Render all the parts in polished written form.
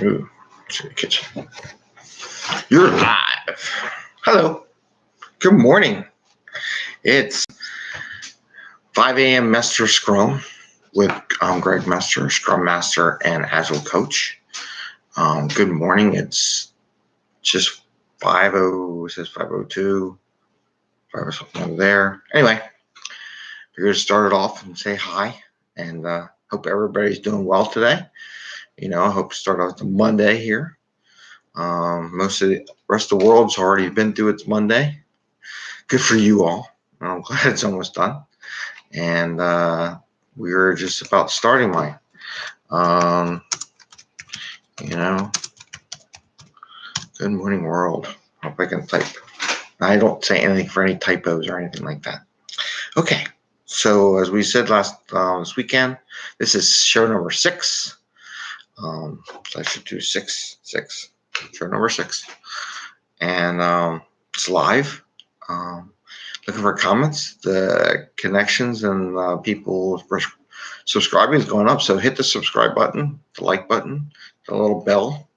Ooh, it's in the kitchen. You're live. Hello. Good morning. It's 5 a.m. Mester Scrum with Greg Mester, Scrum Master and Agile Coach. Good morning. It's just 5:00. It says 5:02. 5 something over there. Anyway, we're going to start it off and say hi, and hope everybody's doing well today. I hope to start off the Monday here. Most of the rest of the world's already been through its Monday. Good for you all. I'm glad it's almost done. And we're just about starting mine. Good morning, world. Hope I can type. I don't say anything for any typos or anything like that. Okay. So as we said this weekend, this is show number 6. So I should do 6. Show number 6. And it's live. Looking for comments. The connections and people subscribing is going up. So hit the subscribe button, the like button, the little bell,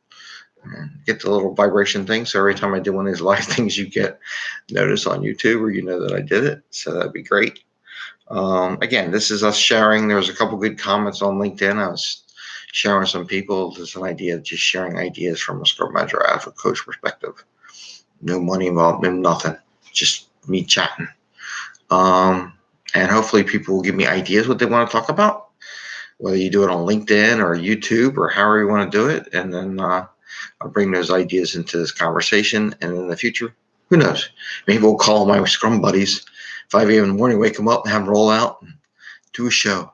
and get the little vibration thing. So every time I do one of these live things, you get notice on YouTube, or you know that I did it. So that'd be great. Again, this is us sharing. There was a couple good comments on LinkedIn. I was sharing with some people. There's an idea of just sharing ideas from a Scrum Master Agile Coach perspective. No money involved, no nothing. Just me chatting. And hopefully people will give me ideas what they want to talk about, whether you do it on LinkedIn or YouTube or however you want to do it. And then I'll bring those ideas into this conversation. And in the future, who knows? Maybe we'll call my Scrum buddies 5 a.m. in the morning, wake them up and have them roll out and do a show.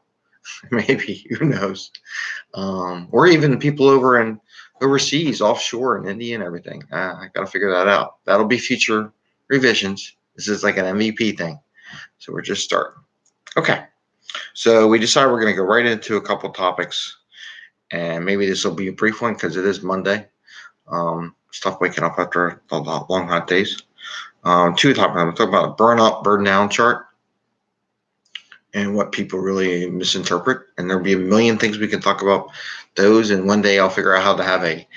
Maybe, who knows? Or even people overseas, offshore in India and everything. I got to figure that out. That'll be future revisions. This is like an MVP thing. So we're just starting. Okay. So we decided we're going to go right into a couple topics. And maybe this will be a brief one because it is Monday. It's tough waking up after the long hot days. 2 topics. I'm going to talk about a Burndown chart and what people really misinterpret. And there'll be a million things we can talk about those. And one day I'll figure out how to have a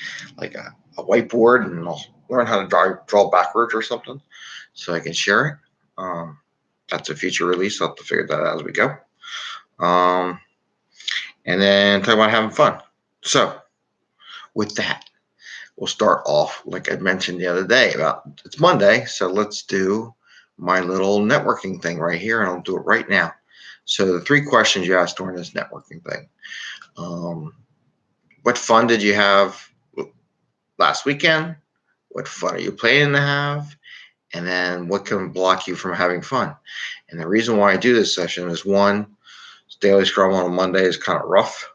whiteboard, and I'll learn how to draw backwards or something so I can share it. That's a future release. I'll have to figure that out as we go. And then talk about having fun. So with that, we'll start off, like I mentioned the other day, about it's Monday. So let's do my little networking thing right here, and I'll do it right now. So the 3 questions you asked during this networking thing. What fun did you have last weekend? What fun are you planning to have? And then what can block you from having fun? And the reason why I do this session is, one, daily Scrum on a Monday is kind of rough.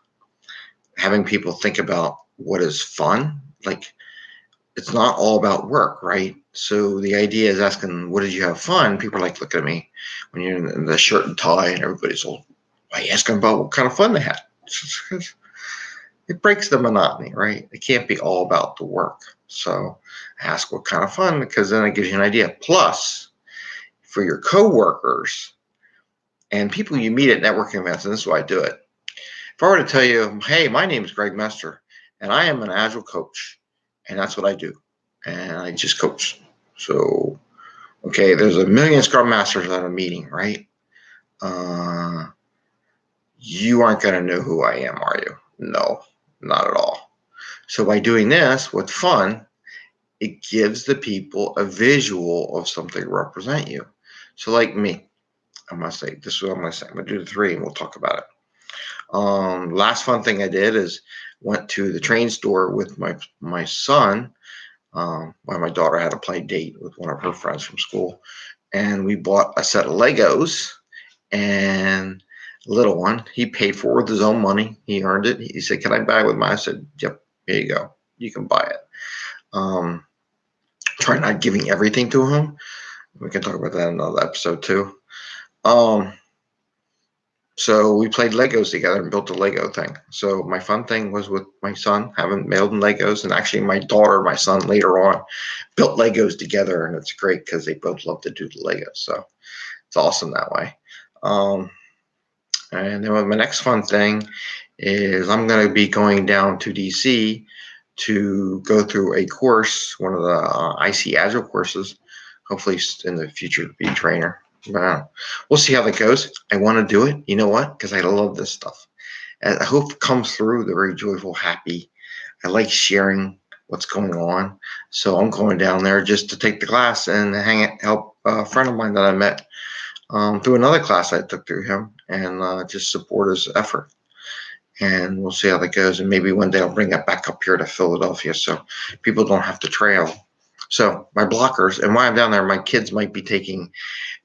Having people think about what is fun, like it's not all about work, right? So the idea is asking, what did you have fun? People are like, look at me when you're in the shirt and tie and everybody's all, why are you asking about what kind of fun they had? It breaks the monotony, right? It can't be all about the work. So ask what kind of fun, because then it gives you an idea. Plus, for your coworkers and people you meet at networking events, and this is why I do it. If I were to tell you, hey, my name is Greg Mester, and I am an Agile coach, and that's what I do, and I just coach. So, okay, there's a million Scrum Masters at a meeting, right? You aren't going to know who I am, are you? No, not at all. So by doing this with fun, it gives the people a visual of something to represent you. So like me, I'm going to say, this is what I'm going to say. I'm going to do the 3 and we'll talk about it. Last fun thing I did is went to the train store with my son while my daughter had a play date with one of her friends from school. And we bought a set of Legos, and little one, he paid for it with his own money. He earned it. He said, can I buy it with mine? I said, yep, here you go. You can buy it. Try not giving everything to him. We can talk about that in another episode too. So we played Legos together and built a Lego thing. So my fun thing was with my son, having mailed him Legos, and actually my daughter, my son later on built Legos together, and it's great because they both love to do the Legos. So it's awesome that way. And then my next fun thing is I'm going to be going down to DC to go through a course, one of the IC Agile courses, hopefully in the future to be a trainer. But we'll see how that goes. I want to do it. You know what? Because I love this stuff. And I hope it comes through. They're very joyful, happy. I like sharing what's going on. So I'm going down there just to take the class and help a friend of mine that I met through another class I took through him, and just support his effort. And we'll see how that goes. And maybe one day I'll bring that back up here to Philadelphia so people don't have to travel. So my blockers, and while I'm down there, my kids might be taking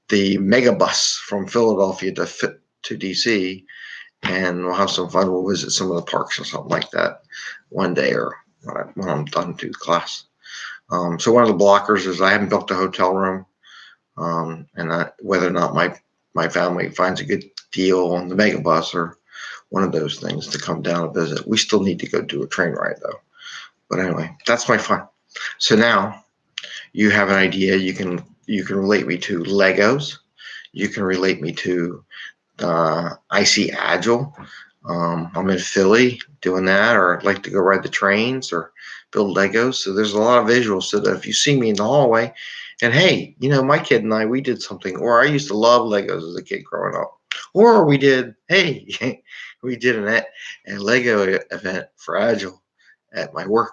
the mega bus from Philadelphia to DC, and we'll have some fun. We'll visit some of the parks or something like that one day, or when I'm done to class. So one of the blockers is I haven't booked a hotel room, and whether or not my family finds a good deal on the mega bus or one of those things to come down and visit. We still need to go do a train ride though. But anyway, that's my fun. So now you have an idea. You can relate me to Legos. You can relate me to IC Agile. I'm in Philly doing that, or I'd like to go ride the trains or build Legos. So there's a lot of visuals so that if you see me in the hallway and hey, my kid and I, we did something, or I used to love Legos as a kid growing up, or we did, hey, we did a Lego event for Agile at my work.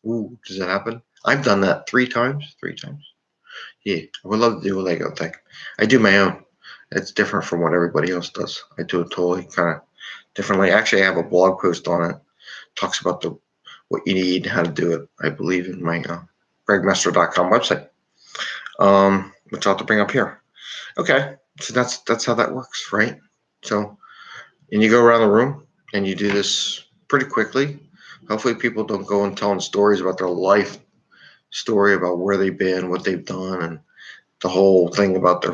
Ooh, does that happen? I've done that three times. Yeah, I would love to do a Lego thing. I do my own. It's different from what everybody else does. I do it totally kind of differently. Actually, I have a blog post on it. Talks about what you need, how to do it. I believe in my GregMester.com website, which I'll have to bring up here. Okay, so that's how that works, right? So, and you go around the room and you do this pretty quickly. Hopefully, people don't go and telling stories about their life story about where they've been, what they've done, and the whole thing about their,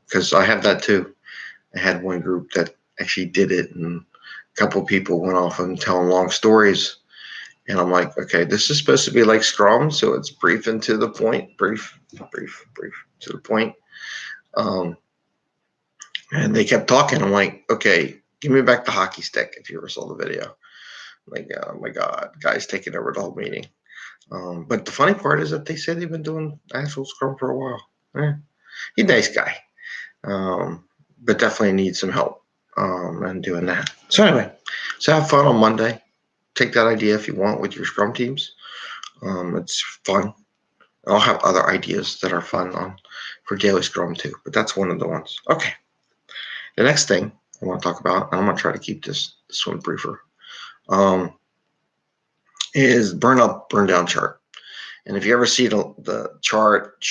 because I have that too. I had one group that actually did it, and a couple of people went off and telling long stories. And I'm like, okay, this is supposed to be like Scrum, so it's brief and to the point, brief to the point. And they kept talking. I'm like, okay, give me back the hockey stick if you ever saw the video. Like, oh my God, guy's taking over the whole meeting. But the funny part is that they say they've been doing actual Scrum for a while. He's a nice guy, but definitely needs some help and doing that. So anyway, so have fun on Monday. Take that idea if you want with your Scrum teams. It's fun. I'll have other ideas that are fun for daily Scrum too, but that's one of the ones. Okay. The next thing I want to talk about, and I'm going to try to keep this one briefer, is Burndown chart. And if you ever see the chart,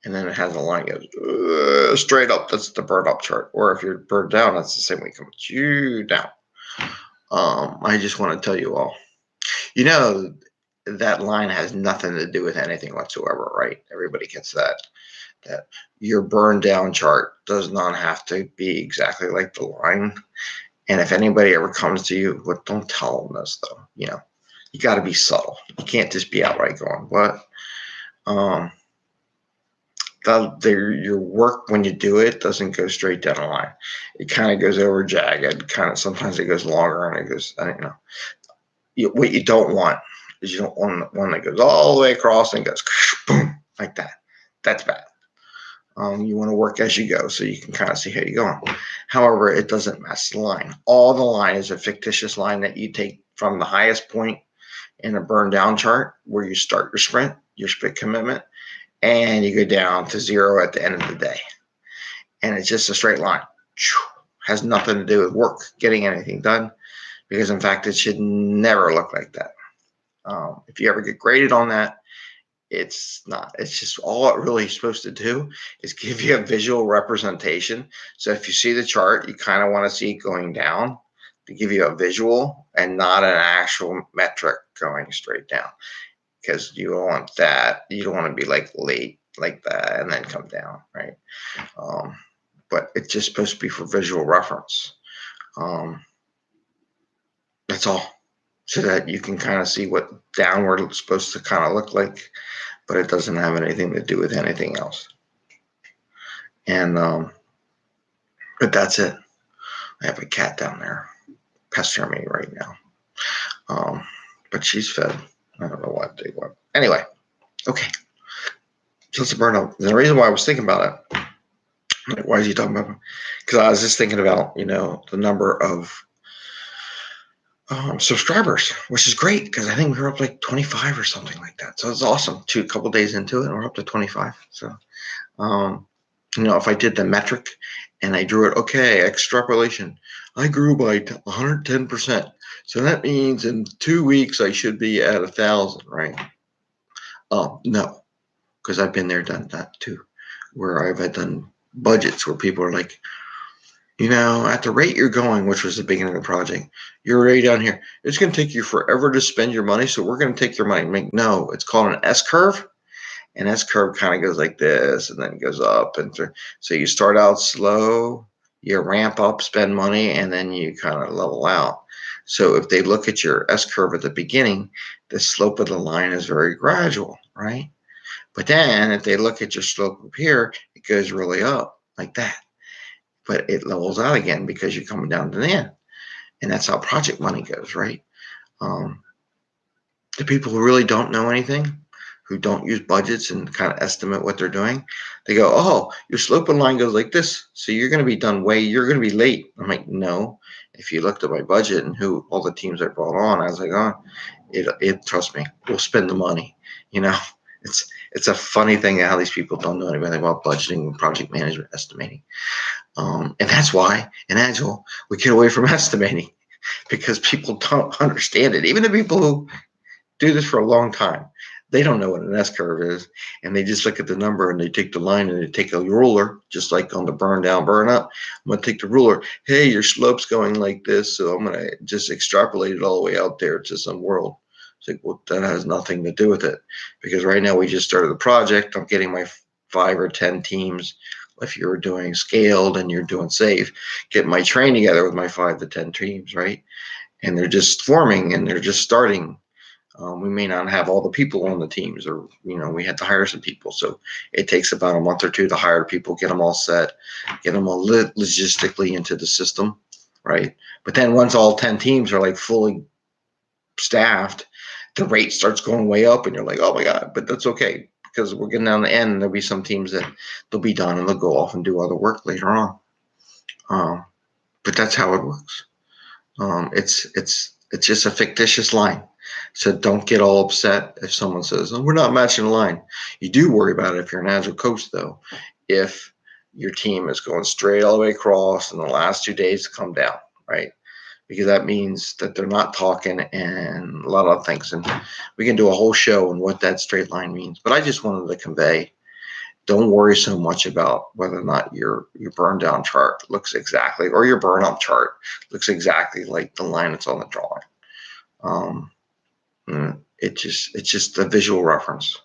and then it has a line goes straight up, that's the burn up chart. Or if you're burned down, that's the same way it comes down. I just want to tell you all, that line has nothing to do with anything whatsoever, right? Everybody gets that your burn down chart does not have to be exactly like the line. And if anybody ever comes to you, don't tell them this though. You got to be subtle. You can't just be outright going, what? Your work when you do it doesn't go straight down the line. It kind of goes over jagged. Sometimes it goes longer, and it goes. I don't know. What you don't want is you don't want one that goes all the way across and goes boom like that. That's bad. You want to work as you go so you can kind of see how you're going. However, it doesn't match the line. All the line is a fictitious line that you take from the highest point in a burn down chart where you start your sprint commitment, and you go down to 0 at the end of the day. And it's just a straight line. Has nothing to do with work, getting anything done, because in fact, it should never look like that. If you ever get graded on that, it's not. It's just all it really is supposed to do is give you a visual representation. So if you see the chart, you kind of want to see it going down to give you a visual and not an actual metric going straight down, because you don't want that. You don't want to be like late like that and then come down, right? But it's just supposed to be for visual reference. That's all. So that you can kind of see what downward is supposed to kind of look like, but it doesn't have anything to do with anything else. And but that's it. I have a cat down there pestering me right now. but she's fed. I don't know what they want. Anyway, okay. So it's a burnout. And the reason why I was thinking about it, like, why is he talking about it? Because I was just thinking about, the number of subscribers, which is great because I think we were up like 25 or something like that. So it's awesome. A couple days into it, and we're up to 25. So, if I did the metric and I drew it, okay, extrapolation, I grew by 110%. So that means in 2 weeks I should be at 1,000, right? Oh, no, because I've been there, done that too, where I've done budgets where people are like, at the rate you're going, which was the beginning of the project, you're already down here. It's going to take you forever to spend your money, so we're going to take your money. No, it's called an S curve. And S curve kind of goes like this and then goes up. And so you start out slow, you ramp up, spend money, and then you kind of level out. So if they look at your S curve at the beginning, the slope of the line is very gradual, right? But then if they look at your slope up here, it goes really up like that. But it levels out again because you're coming down to the end. And that's how project money goes, right? The people who really don't know anything, who don't use budgets and kind of estimate what they're doing, they go, oh, your slope and line goes like this. So you're going to be you're going to be late. I'm like, no. If you looked at my budget and who all the teams I brought on, I was like, oh, trust me, we'll spend the money. It's a funny thing how these people don't know anything about budgeting and project management estimating. And that's why in Agile, we get away from estimating because people don't understand it. Even the people who do this for a long time, they don't know what an S curve is. And they just look at the number and they take the line and they take a ruler, just like on the burn down, burn up. I'm going to take the ruler. Hey, your slope's going like this. So I'm going to just extrapolate it all the way out there to some world. It's like, well, that has nothing to do with it. Because right now we just started the project. I'm getting my 5 or 10 teams. If you're doing scaled and you're doing safe, get my train together with my 5 to 10 teams, right? And they're just forming and they're just starting. We may not have all the people on the teams, or we had to hire some people. So it takes about a month or two to hire people, get them all set, get them all logistically into the system, right? But then once all 10 teams are like fully staffed, the rate starts going way up, and you're like, oh my god! But that's okay because we're getting down the end. And there'll be some teams that they'll be done and they'll go off and do other work later on. But that's how it works. It's just a fictitious line. So don't get all upset if someone says, oh, we're not matching the line. You do worry about it if you're an Agile coach, though, if your team is going straight all the way across and the last 2 days come down, right? Because that means that they're not talking and a lot of things. And we can do a whole show on what that straight line means. But I just wanted to convey, don't worry so much about whether or not your burn down chart looks exactly, or your burn up chart looks exactly like the line that's on the drawing. It's just a visual reference,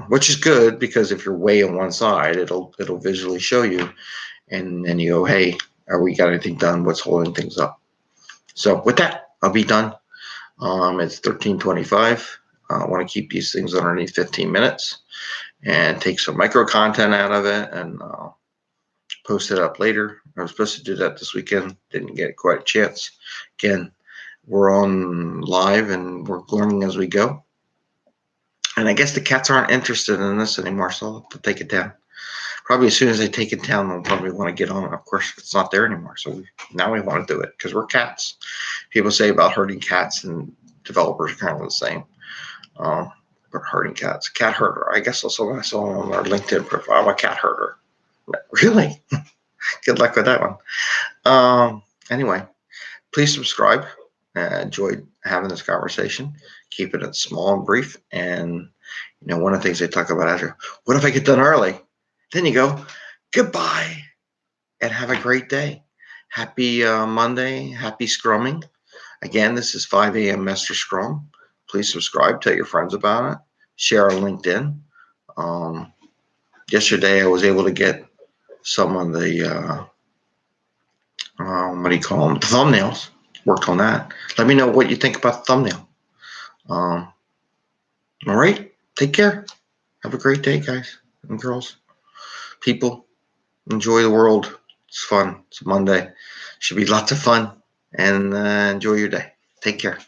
which is good because if you're way on one side, it'll visually show you, and then you go, hey, are we got anything done? What's holding things up? So with that, I'll be done. It's 13:25. I want to keep these things underneath 15 minutes and take some micro content out of it and post it up later. I was supposed to do that this weekend, didn't get quite a chance. Again, we're on live and we're learning as we go. And I guess the cats aren't interested in this anymore, so I'll have to take it down. Probably as soon as they take it down, they'll probably want to get on it. Of course, it's not there anymore, so now we want to do it because we're cats. People say about herding cats and developers are kind of the same. But herding cats, cat herder. I guess also I saw on our LinkedIn profile, I'm a cat herder. Really? Good luck with that one. Anyway, please subscribe. Enjoyed having this conversation. Keeping it small and brief. And one of the things they talk about after, what if I get done early? Then you go, goodbye, and have a great day. Happy Monday. Happy scrumming. Again, this is 5amMesterScrum. Please subscribe. Tell your friends about it. Share on LinkedIn. Yesterday, I was able to get some of the what do you call them? The thumbnails. Worked on that. Let me know what you think about the thumbnail. All right. Take care. Have a great day, guys and girls. People, enjoy the world. It's fun. It's Monday. Should be lots of fun. And enjoy your day. Take care.